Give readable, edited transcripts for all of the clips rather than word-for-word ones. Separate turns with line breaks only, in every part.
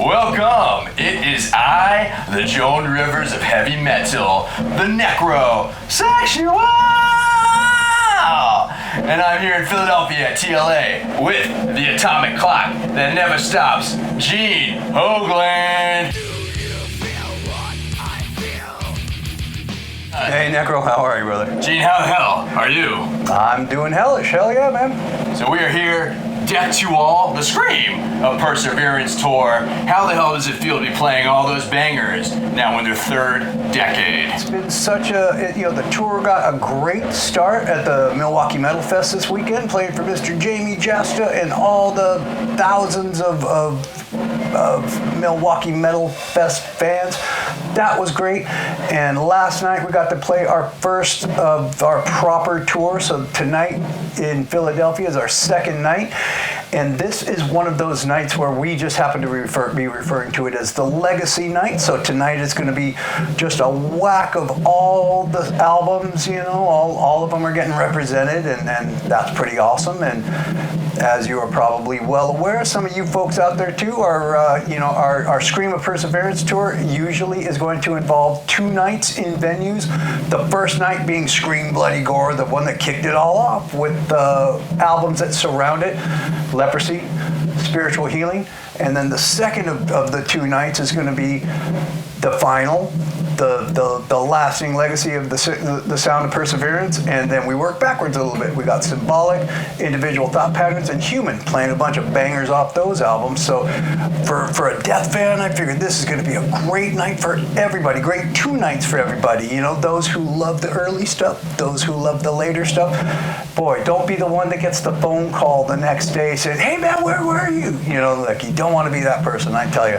Welcome! It is I, the Joan Rivers of heavy metal, the Necrosexual! And I'm here in Philadelphia at TLA with the Atomic Clock that never stops, Gene Hoglan!
Hey Necro, how are you, brother?
Gene, how the hell are you?
I'm doing hellish, hell yeah, man.
So we are here, Death to All, the Scream of Perseverance Tour. How the hell does it feel to be playing all those bangers now in their third decade?
It's been such the tour got a great start at the Milwaukee Metal Fest this weekend, playing for Mr. Jamie Jasta and all the thousands of Milwaukee Metal Fest fans. That was great. And last night we got to play our first of our proper tour. So tonight in Philadelphia is our second night. And this is one of those nights where we just happen to be referring to it as the Legacy Night. So tonight is going to be just a whack of all the albums, all of them are getting represented, and that's pretty awesome. And as you are probably well aware, some of you folks out there too our Scream of Perseverance tour usually is going to involve 2 nights in venues. The first night being Scream Bloody Gore, the one that kicked it all off with the albums that surround it, Leprosy, Spiritual Healing, and then the second of the 2 nights is going to be the final, the lasting legacy of the Sound of Perseverance, and then we work backwards a little bit. We got Symbolic, Individual Thought Patterns, and Human, playing a bunch of bangers off those albums. So for a Death fan, I figured this is going to be a great night for everybody, great 2 nights for everybody. Those who love the early stuff, those who love the later stuff. Boy, don't be the one that gets the phone call the next day saying, "Hey man, where were you?" You don't want to be that person, I tell you.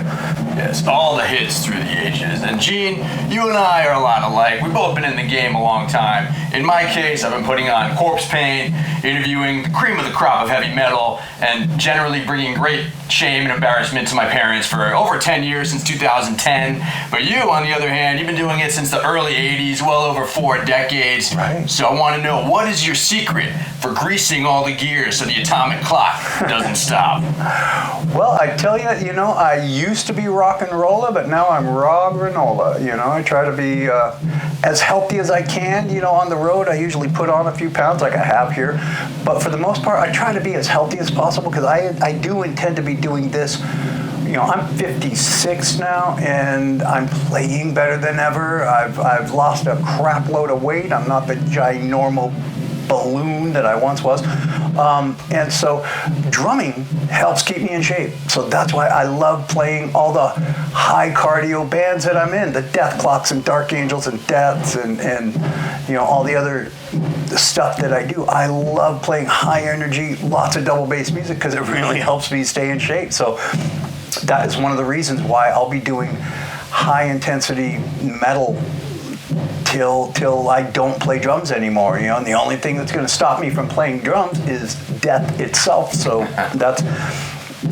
Yes, all the hits through the ages. And Gene, you and I are a lot alike. We've both been in the game a long time. In my case, I've been putting on Corpse Paint, interviewing the cream of the crop of heavy metal, and generally bringing great shame and embarrassment to my parents for over 10 years, since 2010. But you, on the other hand, you've been doing it since the early 80s, well over 4 decades.
Right.
So I want to know, what is your secret for greasing all the gears so the atomic clock doesn't stop?
Well, I tell you, I used to be rock and roller, but now I'm raw granola. I try to be as healthy as I can. On the road, I usually put on a few pounds like I have here. But for the most part, I try to be as healthy as possible, because I do intend to be doing this. I'm 56 now, and I'm playing better than ever. I've lost a crap load of weight. I'm not the ginormal balloon that I once was. And so drumming helps keep me in shape. So that's why I love playing all the high cardio bands that I'm in, the Death Clocks and Dark Angels and Deaths and all the other stuff that I do. I love playing high energy, lots of double bass music, because it really helps me stay in shape. So that is one of the reasons why I'll be doing high intensity metal till I don't play drums anymore, and the only thing that's going to stop me from playing drums is death itself. So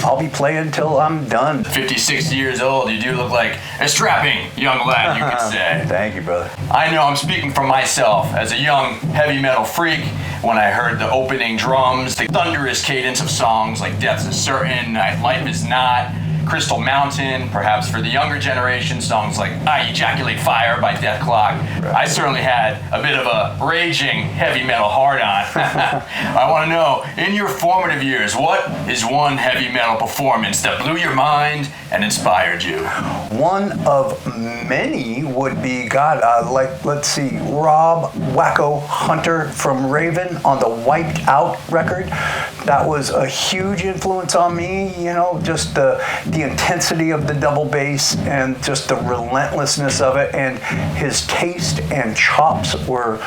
I'll be playing till I'm done.
56 years old, you do look like a strapping young lad, you could say.
Thank you, brother.
I know I'm speaking for myself as a young heavy metal freak. When I heard the opening drums, the thunderous cadence of songs like Death is Certain, Life is Not, Crystal Mountain, perhaps for the younger generation, songs like I Ejaculate Fire by Death Clock. Right. I certainly had a bit of a raging heavy metal hard-on. I want to know, in your formative years, what is one heavy metal performance that blew your mind and inspired you?
One of many would be, let's see, Rob Wacko Hunter from Raven on the Wiped Out record. That was a huge influence on me, just the intensity of the double bass and just the relentlessness of it, and his taste and chops were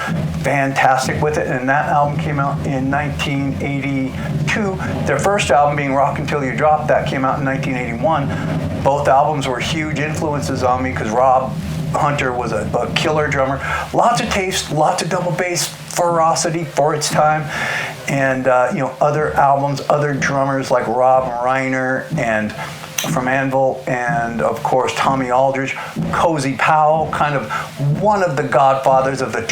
fantastic with it. And that album came out in 1982. Their first album being Rock Until You Drop, that came out in 1981. Both albums were huge influences on me, because Rob Hunter was a killer drummer. Lots of taste, lots of double bass ferocity for its time. And other albums, other drummers like Rob Reiner and from Anvil, and of course Tommy Aldridge, Cozy Powell, kind of one of the godfathers of the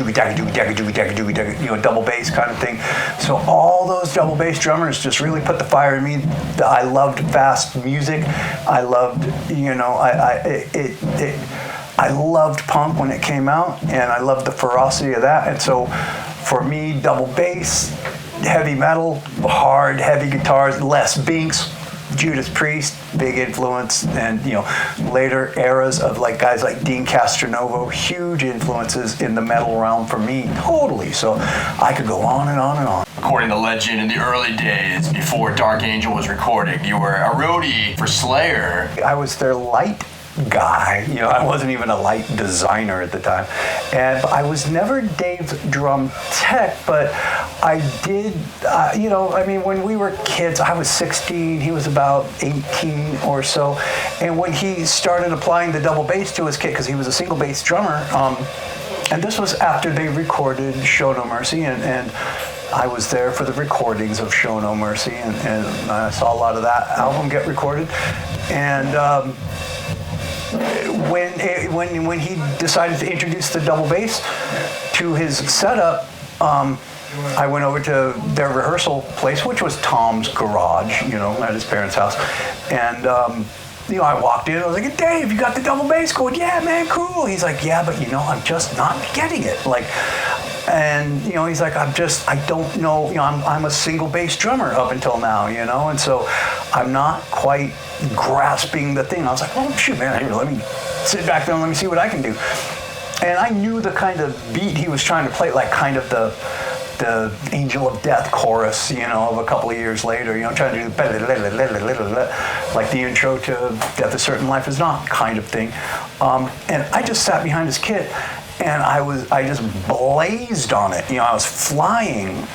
double bass kind of thing. So all those double bass drummers just really put the fire in me. I loved fast music. I loved, I loved punk when it came out, and I loved the ferocity of that. And so for me, double bass, heavy metal, hard, heavy guitars, Les Binks, Judas Priest, big influence, and later eras of like guys like Dean Castronovo, huge influences in the metal realm for me, totally. So I could go on and on and on.
According to legend, in the early days before Dark Angel was recorded, you were a roadie for Slayer.
I was their light guy. I wasn't even a light designer at the time, and I was never Dave's drum tech, but I did. When we were kids, I was 16, he was about 18 or so, and when he started applying the double bass to his kit, because he was a single bass drummer, and this was after they recorded Show No Mercy, and I was there for the recordings of Show No Mercy, and I saw a lot of that album get recorded, and when he decided to introduce the double bass to his setup, I went over to their rehearsal place, which was Tom's garage, at his parents' house, and I walked in. I was like, "Hey, Dave, you got the double bass going?" "Yeah, man, cool." He's like, "Yeah, but I'm just not getting it." And he's like, I don't know, I'm a single bass drummer up until now, and so I'm not quite grasping the thing. I was like, "Well, shoot, man, here, let me sit back there and let me see what I can do." And I knew the kind of beat he was trying to play, like kind of the Angel of Death chorus, of a couple of years later, trying to do like the intro to Death is Certain, Life is Not kind of thing. And I just sat behind his kit, and I just blazed on it. I was flying.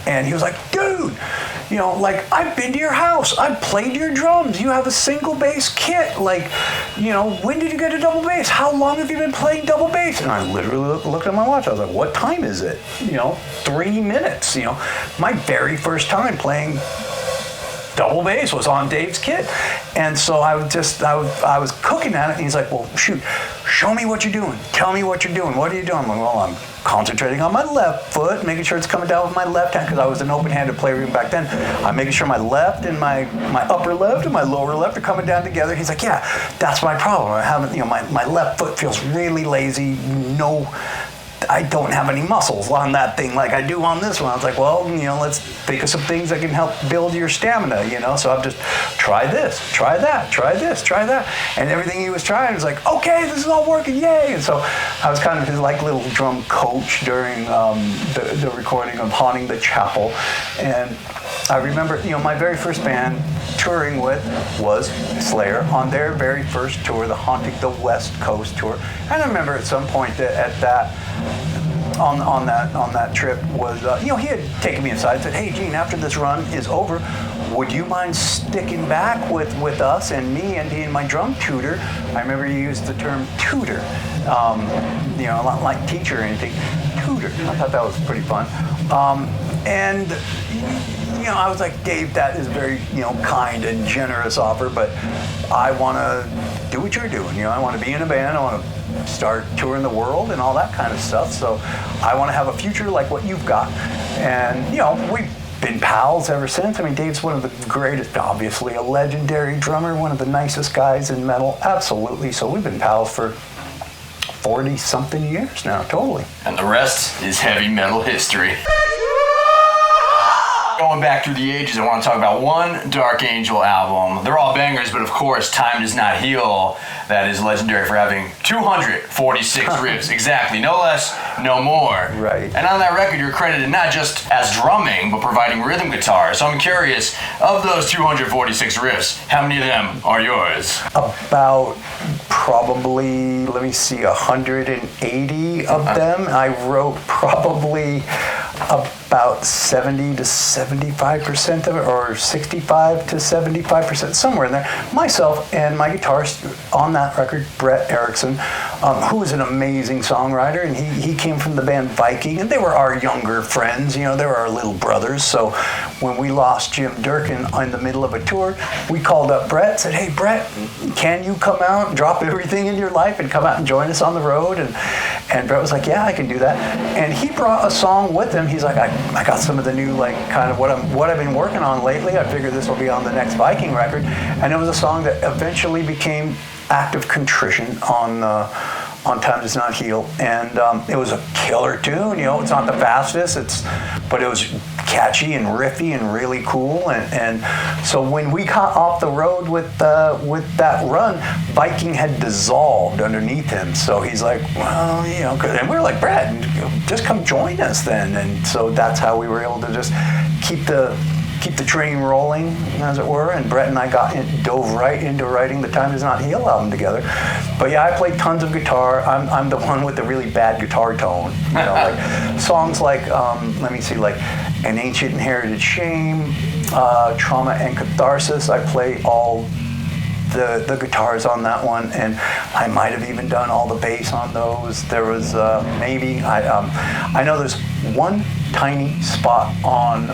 And he was like, "Dude, I've been to your house. I've played your drums. You have a single bass kit. When did you get a double bass? How long have you been playing double bass?" And I literally looked at my watch. I was like, "What time is it?" 3 minutes. My very first time playing double bass was on Dave's kit. And so I was cooking at it, and he's like, "Well, shoot, show me what you're doing. Tell me what you're doing. What are you doing?" I'm like, "Well, I'm concentrating on my left foot, making sure it's coming down with my left hand," because I was an open-handed player even back then. I'm making sure my left and my upper left and my lower left are coming down together. He's like, "Yeah, that's my problem. I haven't, my left foot feels really lazy. I don't have any muscles on that thing like I do on this one." I was like, "Well, let's think of some things that can help build your stamina, So I've just try this, try that, try this, try that." And everything he was trying was like, "Okay, this is all working, yay." And so I was kind of his little drum coach during the recording of Haunting the Chapel. And I remember, my very first band touring with was Slayer on their very first tour, the Haunting the West Coast tour. And I remember at some point on that trip was, he had taken me aside and said, "Hey, Gene, after this run is over, would you mind sticking back with us and me and being my drum tutor?" I remember he used the term tutor, not like teacher or anything, tutor. I thought that was pretty fun. And I was like, "Dave, that is very, kind and generous offer, but I want to do what you're doing. I want to be in a band. I want to start touring the world and all that kind of stuff. So I want to have a future like what you've got." And, we've been pals ever since. I mean, Dave's one of the greatest, obviously, a legendary drummer, one of the nicest guys in metal. Absolutely. So we've been pals for 40-something years now, totally.
And the rest is heavy metal history. Going back through the ages, I want to talk about one Dark Angel album. They're all bangers, but of course, Time Does Not Heal, that is legendary for having 246 riffs. Exactly, no less, no more.
Right.
And on that record, you're credited not just as drumming, but providing rhythm guitar. So I'm curious, of those 246 riffs, how many of them are yours?
About probably, 180 of them. I wrote probably about 70 to 75% of it, or 65 to 75%, somewhere in there. Myself and my guitarist on that record, Brett Erickson, who is an amazing songwriter, and he came from the band Viking, and they were our younger friends, they were our little brothers. So when we lost Jim Durkin in the middle of a tour, we called up Brett, said, hey, Brett, can you come out, drop everything in your life and come out and join us on the road? And Brett was like, yeah, I can do that. And he brought a song with him. He's like, I got some of the new, like, kind of what I've been working on lately. I figured this will be on the next Viking record. And it was a song that eventually became Act of Contrition on Time Does Not Heal, and it was a killer tune. It's not the fastest, but it was catchy and riffy and really cool. And so when we got off the road with that run, Viking had dissolved underneath him. So he's like, well, and we were like, Brad, just come join us then. And so that's how we were able to just keep the train rolling, as it were, and Brett and I dove right into writing the Time Does Not Heal album together. But yeah, I played tons of guitar. I'm the one with the really bad guitar tone. Like songs like, let me see, like An Ancient Inherited Shame, Trauma and Catharsis. I play all the guitars on that one, and I might have even done all the bass on those. There was I know there's one tiny spot on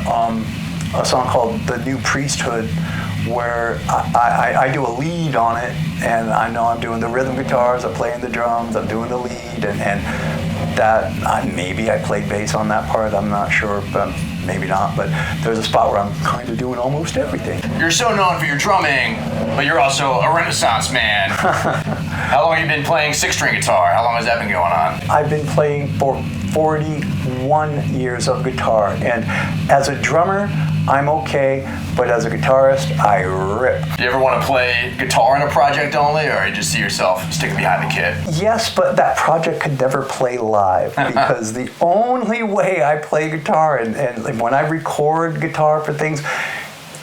a song called The New Priesthood, where I do a lead on it, and I know I'm doing the rhythm guitars, I'm playing the drums, I'm doing the lead, and that maybe I played bass on that part, I'm not sure, but maybe not. But there's a spot where I'm kind of doing almost everything.
You're so known for your drumming, but you're also a Renaissance man. How long have you been playing six-string guitar? How long has that been going on?
I've been playing for 41 years of guitar, and as a drummer, I'm okay, but as a guitarist, I rip.
Do you ever want to play guitar in a project only, or you just see yourself sticking behind the kit?
Yes, but that project could never play live, because the only way I play guitar, and when I record guitar for things,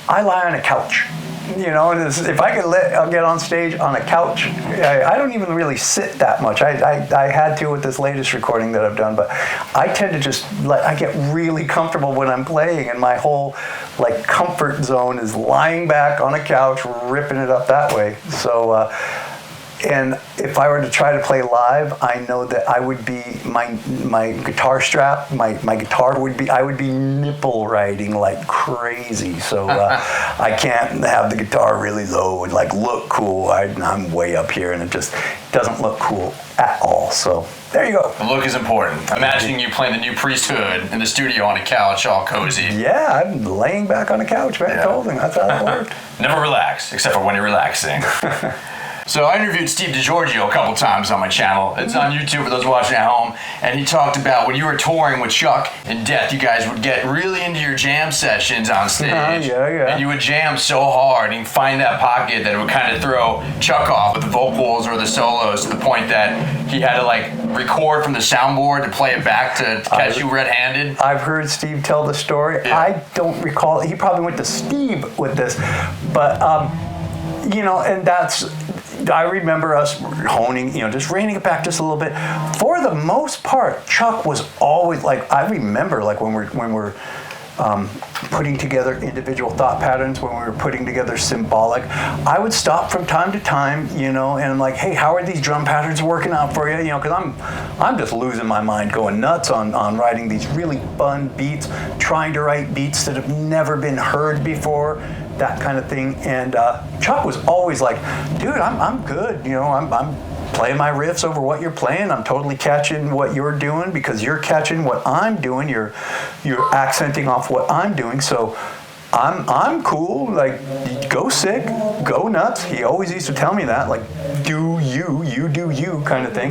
I lie on a couch. And if I could get on stage on a couch, I don't even really sit that much. I had to with this latest recording that I've done, but I tend to just, I get really comfortable when I'm playing, and my whole, comfort zone is lying back on a couch, ripping it up that way. So, and if I were to try to play live, I know that I would be, my guitar strap, my guitar would be, I would be nipple riding like crazy. So I can't have the guitar really low and look cool. I'm way up here, and it just doesn't look cool at all. So there you go.
The look is important. Imagining you playing The New Priesthood in the studio on a couch, all cozy.
Yeah, I'm laying back on a couch, man. I told him that's how it worked.
Never relax, except for when you're relaxing. So I interviewed Steve DiGiorgio a couple times on my channel. It's on YouTube for those watching at home. And he talked about when you were touring with Chuck and Death, you guys would get really into your jam sessions on stage.
Yeah.
And you would jam so hard and find that pocket that it would kind of throw Chuck off with the vocals or the solos, to the point that he had to record from the soundboard to play it back to catch you red-handed.
I've heard Steve tell the story. Yeah. I don't recall. He probably went to Steve with this. But, and that's... I remember us honing, just reining it back just a little bit. For the most part, Chuck was always I remember when we're putting together individual thought patterns, when we were putting together symbolic, I would stop from time to time, and I'm like, hey, how are these drum patterns working out for you? Because I'm just losing my mind, going nuts on writing these really fun beats, trying to write beats that have never been heard before, that kind of thing. And Chuck was always like, dude, I'm good. I'm playing my riffs over what you're playing. I'm totally catching what you're doing because you're catching what I'm doing. You're accenting off what I'm doing. So I'm cool. Go sick, go nuts. He always used to tell me that, do you do you kind of thing.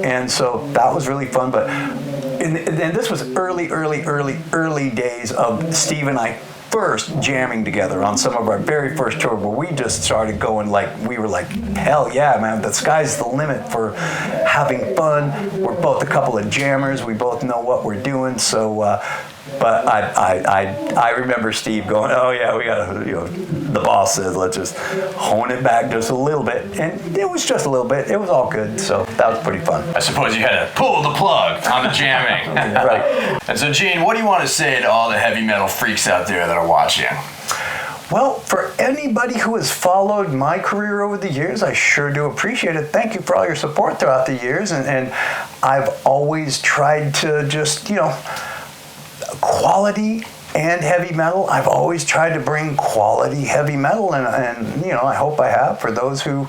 And so that was really fun. But and this was early days of Steve and I first jamming together on some of our very first tour, where we just started going we were hell yeah, man, the sky's the limit for having fun. We're both a couple of jammers. We both know what we're doing. So, but I remember Steve going, oh yeah, we gotta, the boss says, let's just hone it back just a little bit. And it was just a little bit. It was all good. So that was pretty fun.
I suppose you had to pull the plug on the jamming.
Right.
And so, Gene, what do you want to say to all the heavy metal freaks out there that are watching?
Well, for anybody who has followed my career over the years, I sure do appreciate it. Thank you for all your support throughout the years. And I've always tried to just, quality and heavy metal. I've always tried to bring quality heavy metal, and you know, I hope I have. For those who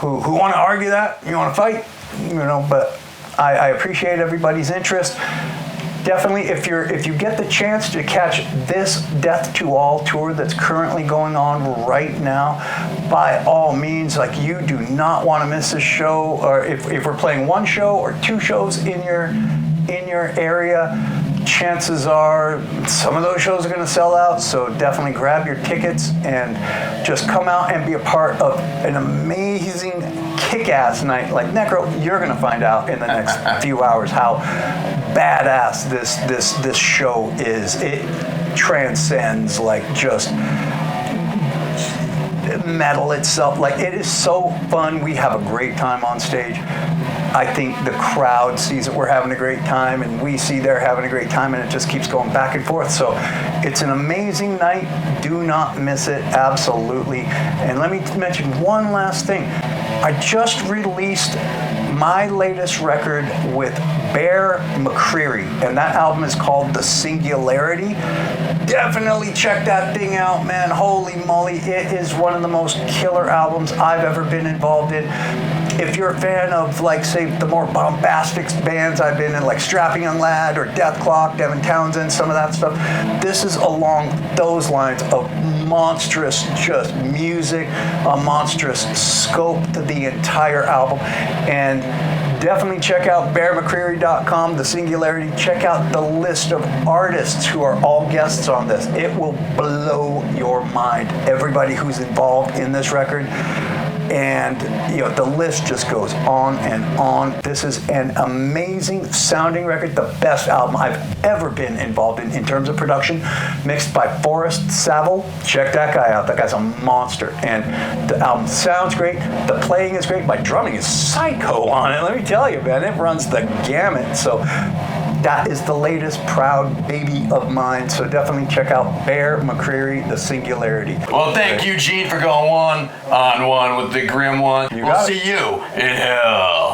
want to argue that, you want to fight, you know, but I appreciate everybody's interest. Definitely, if you get the chance to catch this Death to All tour that's currently going on right now, by all means, like, you do not want to miss this show. Or if we're playing one show or two shows in your area, chances are some of those shows are going to sell out. So definitely grab your tickets and just come out and be a part of an amazing, kick-ass night like Necro. You're going to find out in the next few hours how badass this show is. It transcends like just metal itself. Like, it is so fun. We have a great time on stage. I think the crowd sees that we're having a great time, and we see they're having a great time, and it just keeps going back and forth. So it's an amazing night. Do not miss it. Absolutely. And let me mention one last thing. I just released my latest record with Bear McCreary, and that album is called The Singularity. Definitely check that thing out, man. Holy moly, it is one of the most killer albums I've ever been involved in. If you're a fan of, like, say, the more bombastic bands I've been in, like Strapping Young Lad or Death Clock, Devin Townsend, some of that stuff, this is along those lines of monstrous just music, a monstrous scope to the entire album. And definitely check out bearmccreary.com, The Singularity. Check out the list of artists who are all guests on this. It will blow your mind, everybody who's involved in this record. And, you know, the list just goes on and on. This is an amazing sounding record, the best album I've ever been involved in terms of production, mixed by Forrest Saville. Check that guy out. That guy's a monster. And the album sounds great. The playing is great. My drumming is psycho on it. Let me tell you, man, it runs the gamut. So that is the latest proud baby of mine. So definitely check out Bear McCreary, The Singularity.
Well, thank you, Gene, for going one on one with the Grim One. We'll see you in hell.